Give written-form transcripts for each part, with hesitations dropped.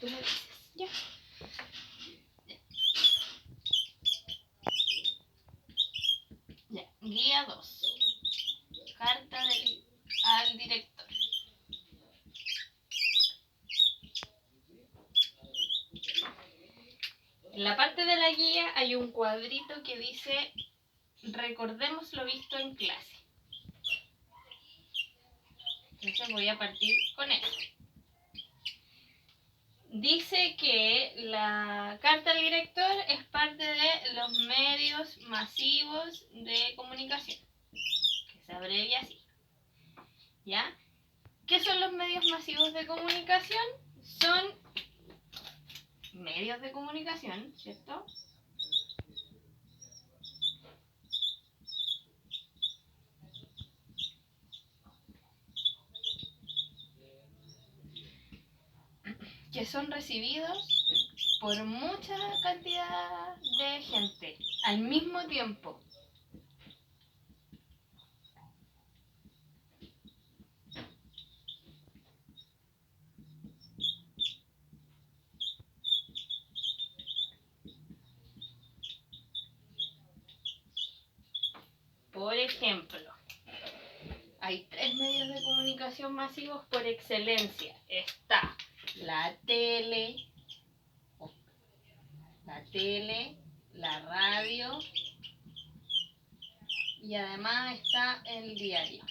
tú me dices, ya. Ya, guía 2. Carta al director. En la parte de la guía hay un cuadrito que dice recordemos lo visto en clase. Entonces voy a partir con eso. Dice que la carta al director es parte de los medios masivos de comunicación, que se abrevia así. ¿Ya? ¿Qué son los medios masivos de comunicación? Son medios de comunicación, ¿cierto? Que son recibidos por mucha cantidad de gente al mismo tiempo. Por ejemplo, hay 3 medios de comunicación masivos por excelencia. Está la tele, la radio y además está el diario.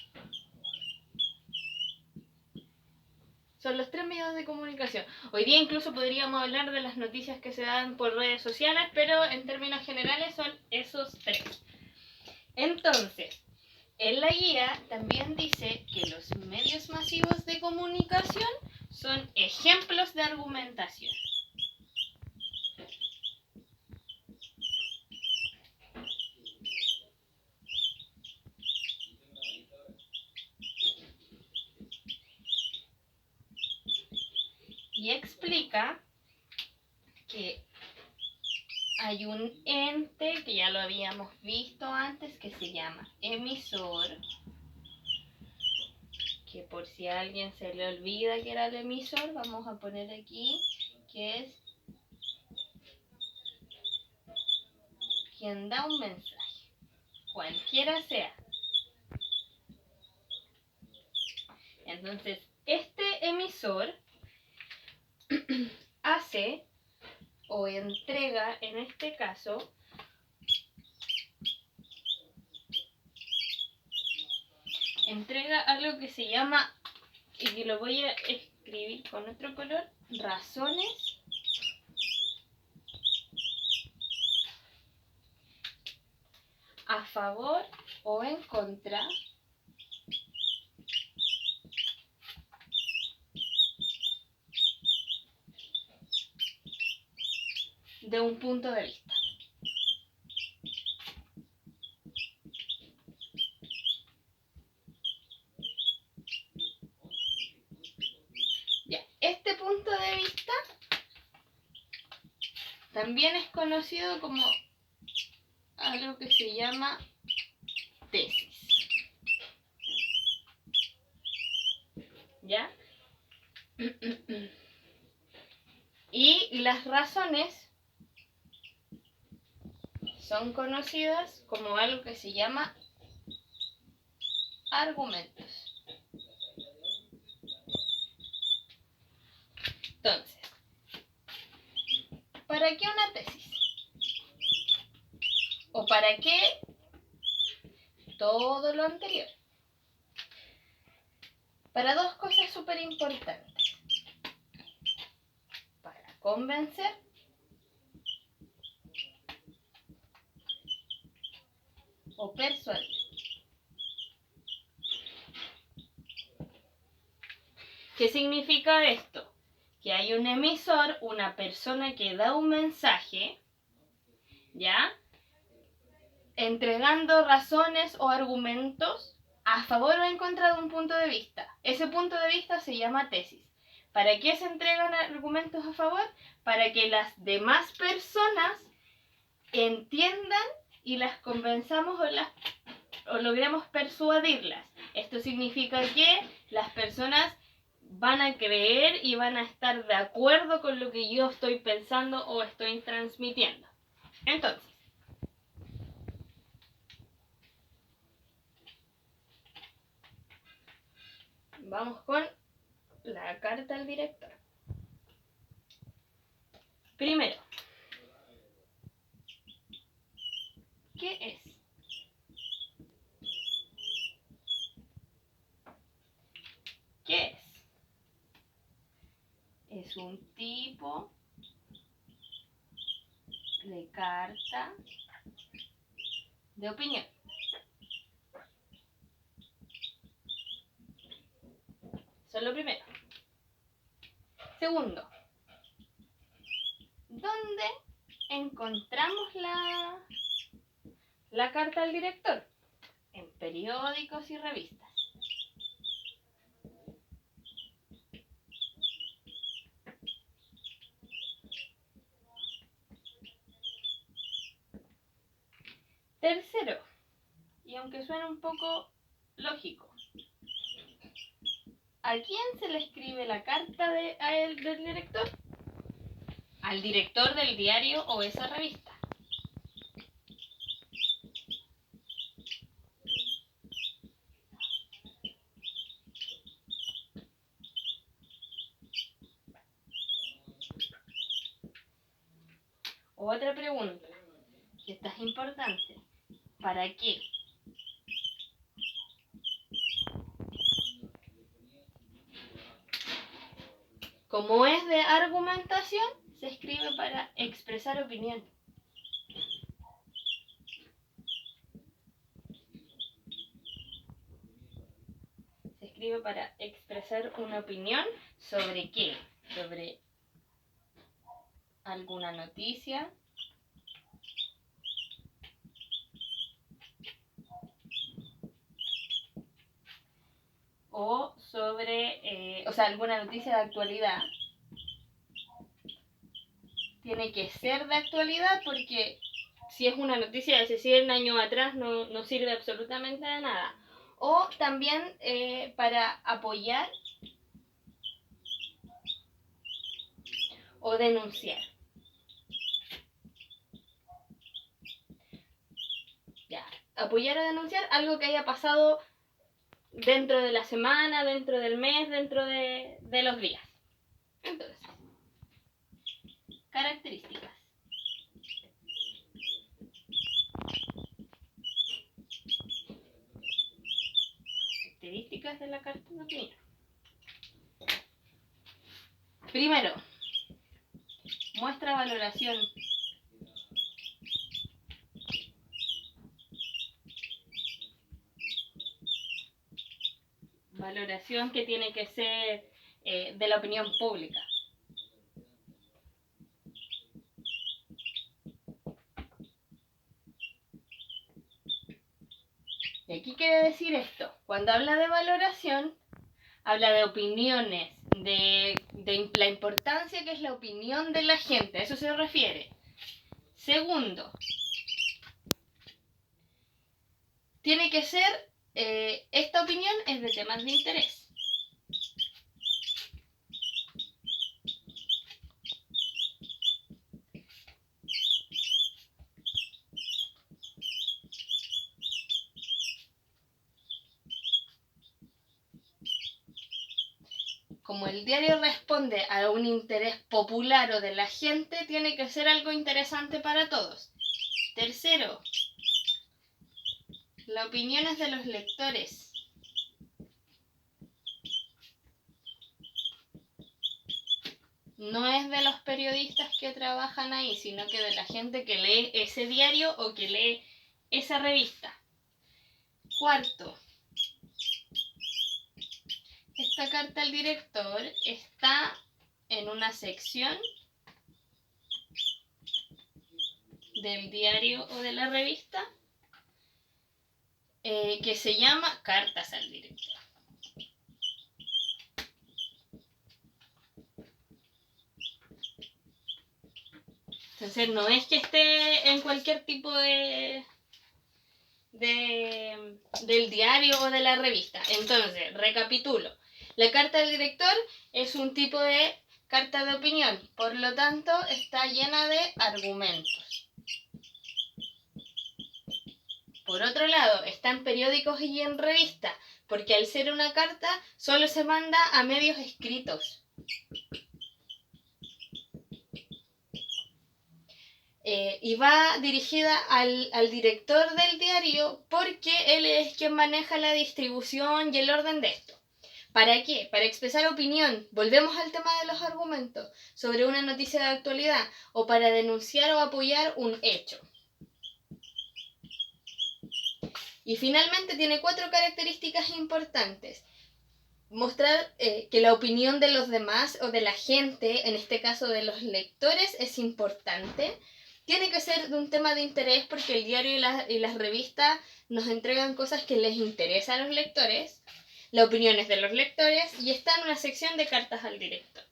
Son los 3 medios de comunicación. Hoy día incluso podríamos hablar de las noticias que se dan por redes sociales, pero en términos generales son esos 3. Entonces, en la guía también dice que los medios masivos de comunicación son ejemplos de argumentación. Y explica que hay un ente que ya lo habíamos visto antes que se llama emisor, que por si a alguien se le olvida que era el emisor, vamos a poner aquí que es quien da un mensaje, cualquiera sea. Entonces, este emisor hace o entrega, en este caso, entrega algo que se llama, y que lo voy a escribir con otro color, razones a favor o en contra de un punto de vista. Ya, este punto de vista también es conocido como algo que se llama tesis. ¿Ya? Y las razones son conocidas como algo que se llama argumentos. Entonces, ¿para qué una tesis? ¿O para qué todo lo anterior? Para 2 cosas súper importantes. Para convencer o persuadir. ¿Qué significa esto? Que hay un emisor, una persona que da un mensaje, ¿ya? Entregando razones o argumentos a favor o en contra de un punto de vista. Ese punto de vista se llama tesis. ¿Para qué se entregan argumentos a favor? Para que las demás personas entiendan y las convenzamos o logremos persuadirlas. Esto significa que las personas van a creer y van a estar de acuerdo con lo que yo estoy pensando o estoy transmitiendo. Entonces, vamos con la carta al director. Primero, ¿qué es? ¿Qué es? Es un tipo de carta de opinión. Eso es lo primero. Segundo, ¿dónde encontramos la carta al director? En periódicos y revistas. Tercero, y aunque suene un poco lógico, ¿a quién se le escribe la carta del director? Al director del diario o esa revista. Otra pregunta, que esta es importante. ¿Para qué? Como es de argumentación, se escribe para expresar opinión. Se escribe para expresar una opinión sobre qué, sobre alguna noticia, o sobre, alguna noticia de actualidad. Tiene que ser de actualidad porque si es una noticia de hace 100 años atrás no sirve absolutamente de nada. O también para apoyar o denunciar. Ya, apoyar o denunciar algo que haya pasado dentro de la semana, dentro del mes, dentro de los días. Entonces, características. Características de la carta de opinión. Primero, muestra valoración. Valoración que tiene que ser de la opinión pública. Y aquí quiere decir esto. Cuando habla de valoración, habla de opiniones, de la importancia que es la opinión de la gente. A eso se refiere. Segundo, tiene que ser, esta opinión es de temas de interés. Como el diario responde a un interés popular o de la gente, tiene que ser algo interesante para todos. Tercero, la opinión es de los lectores. No es de los periodistas que trabajan ahí, sino que de la gente que lee ese diario o que lee esa revista. Cuarto, esta carta al director está en una sección del diario o de la revista que se llama Cartas al Director. Entonces no es que esté en cualquier tipo del diario o de la revista. Entonces, recapitulo. La carta del director es un tipo de carta de opinión, por lo tanto está llena de argumentos. Por otro lado, está en periódicos y en revistas, porque al ser una carta solo se manda a medios escritos. Y va dirigida al director del diario porque él es quien maneja la distribución y el orden de esto. ¿Para qué? Para expresar opinión. Volvemos al tema de los argumentos sobre una noticia de actualidad o para denunciar o apoyar un hecho. Y finalmente tiene 4 características importantes. Mostrar que la opinión de los demás o de la gente, en este caso de los lectores, es importante. Tiene que ser de un tema de interés porque el diario y las revistas nos entregan cosas que les interesan a los lectores. La opinión es de los lectores y está en una sección de cartas al director.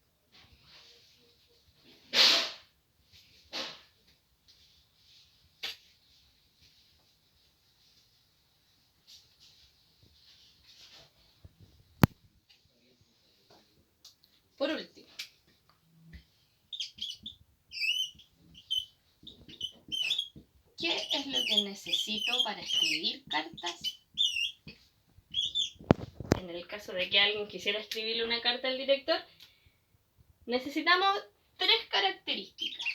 Por último, ¿qué es lo que necesito para escribir cartas? En el caso de que alguien quisiera escribirle una carta al director, necesitamos 3 características.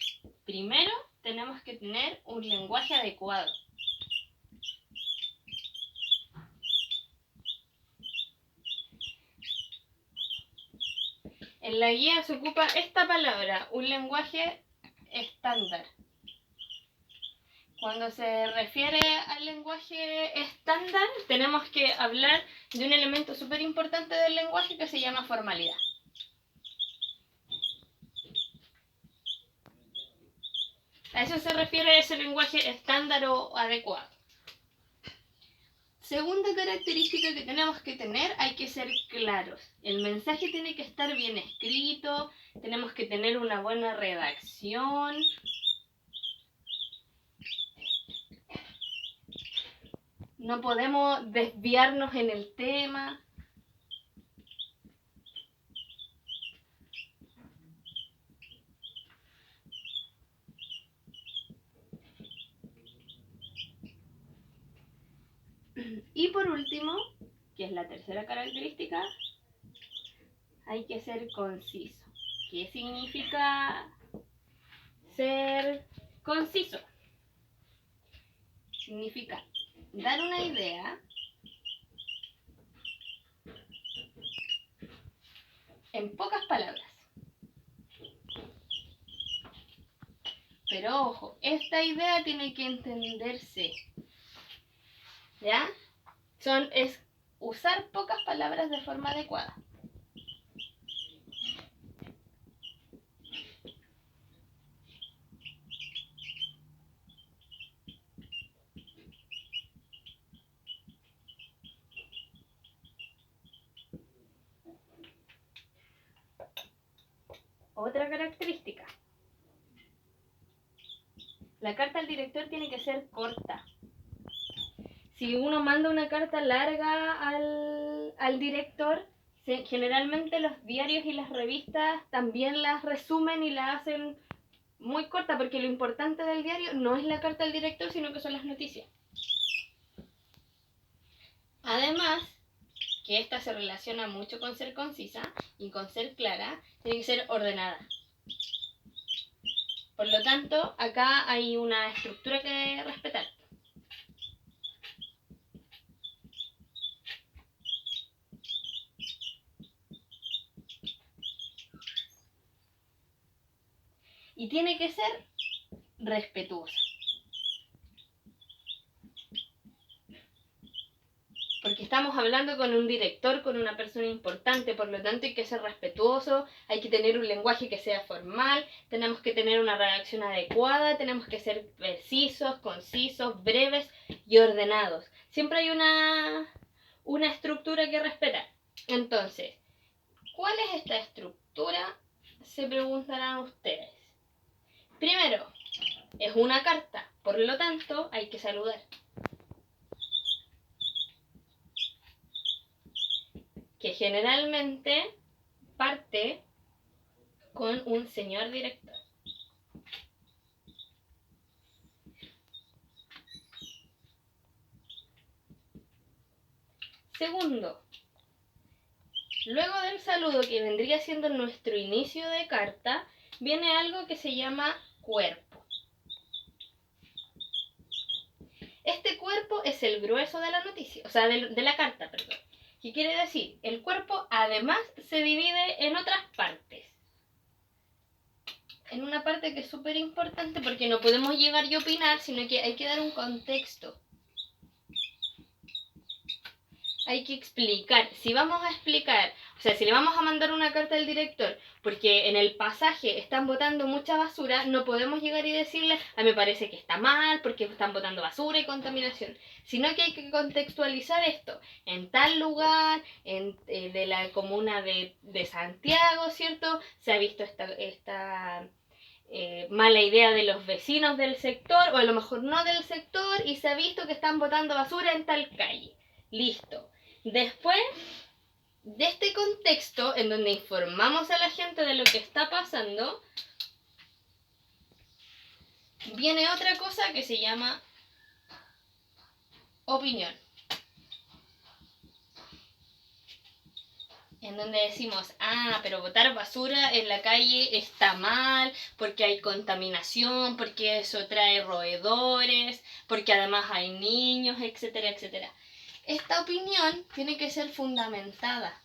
Primero, tenemos que tener un lenguaje adecuado. En la guía se ocupa esta palabra, un lenguaje estándar. Cuando se refiere al lenguaje estándar, tenemos que hablar de un elemento súper importante del lenguaje que se llama formalidad. A eso se refiere ese lenguaje estándar o adecuado. Segunda característica que tenemos que tener, hay que ser claros. El mensaje tiene que estar bien escrito, tenemos que tener una buena redacción. No podemos desviarnos en el tema. Y por último, que es la tercera característica, hay que ser conciso. ¿Qué significa ser conciso? Significa dar una idea en pocas palabras. Pero ojo, esta idea tiene que entenderse. ¿Ya? Es usar pocas palabras de forma adecuada. Otra característica. La carta al director tiene que ser corta. Si uno manda una carta larga al director, generalmente los diarios y las revistas también las resumen y la hacen muy corta, porque lo importante del diario no es la carta al director, sino que son las noticias. Además, que esta se relaciona mucho con ser concisa y con ser clara, tiene que ser ordenada. Por lo tanto, acá hay una estructura que respetar. Y tiene que ser respetuosa. Porque estamos hablando con un director, con una persona importante, por lo tanto hay que ser respetuoso, hay que tener un lenguaje que sea formal, tenemos que tener una redacción adecuada, tenemos que ser precisos, concisos, breves y ordenados. Siempre hay una estructura que respetar. Entonces, ¿cuál es esta estructura? Se preguntarán ustedes. Primero, es una carta, por lo tanto hay que saludar. que generalmente parte con un señor director. Segundo, luego del saludo, que vendría siendo nuestro inicio de carta, viene algo que se llama cuerpo. Este cuerpo es el grueso de la noticia, o sea, de la carta, perdón. ¿Qué quiere decir? El cuerpo además se divide en otras partes. En una parte que es súper importante porque no podemos llegar y opinar, sino que hay que dar un contexto. Hay que explicar. Si vamos a explicar, o sea, si le vamos a mandar una carta al director porque en el pasaje están botando mucha basura, no podemos llegar y decirle, a mí me parece que está mal porque están botando basura y contaminación. Sino que hay que contextualizar esto. En tal lugar, de la comuna de Santiago, ¿cierto? Se ha visto esta mala idea de los vecinos del sector, o a lo mejor no del sector, y se ha visto que están botando basura en tal calle. Listo. Después de este contexto, en donde informamos a la gente de lo que está pasando, viene otra cosa que se llama opinión. En donde decimos, pero botar basura en la calle está mal, porque hay contaminación, porque eso trae roedores, porque además hay niños, etcétera, etcétera. Esta opinión tiene que ser fundamentada.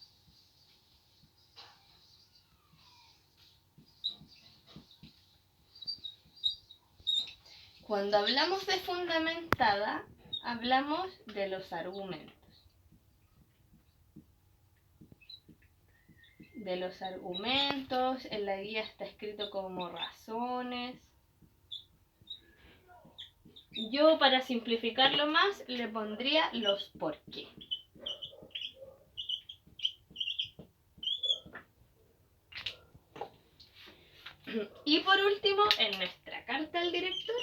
Cuando hablamos de fundamentada, hablamos de los argumentos. De los argumentos, en la guía está escrito como razones. Yo, para simplificarlo más, le pondría los por qué. Y por último, en nuestra carta al director,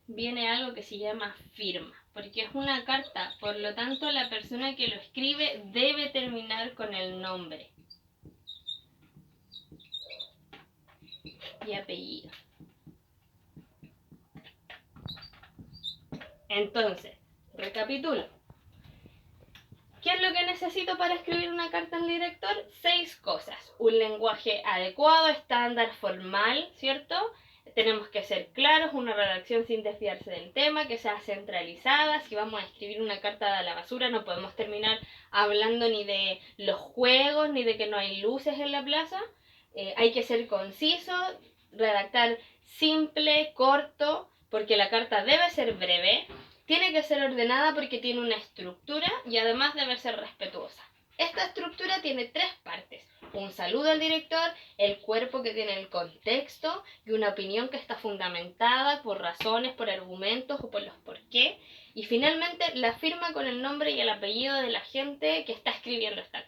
viene algo que se llama firma, porque es una carta, por lo tanto la persona que lo escribe debe terminar con el nombre y apellido. Entonces, recapitulo. ¿Qué es lo que necesito para escribir una carta al director? 6 cosas. Un lenguaje adecuado, estándar, formal, ¿cierto? Tenemos que ser claros, una redacción sin desviarse del tema, que sea centralizada. Si vamos a escribir una carta de la basura, no podemos terminar hablando ni de los juegos, ni de que no hay luces en la plaza. Hay que ser conciso, redactar simple, corto, porque la carta debe ser breve. Tiene que ser ordenada porque tiene una estructura y además debe ser respetuosa. Esta estructura tiene 3 partes. Un saludo al director, el cuerpo que tiene el contexto y una opinión que está fundamentada por razones, por argumentos o por los por qué. Y finalmente la firma con el nombre y el apellido de la gente que está escribiendo esta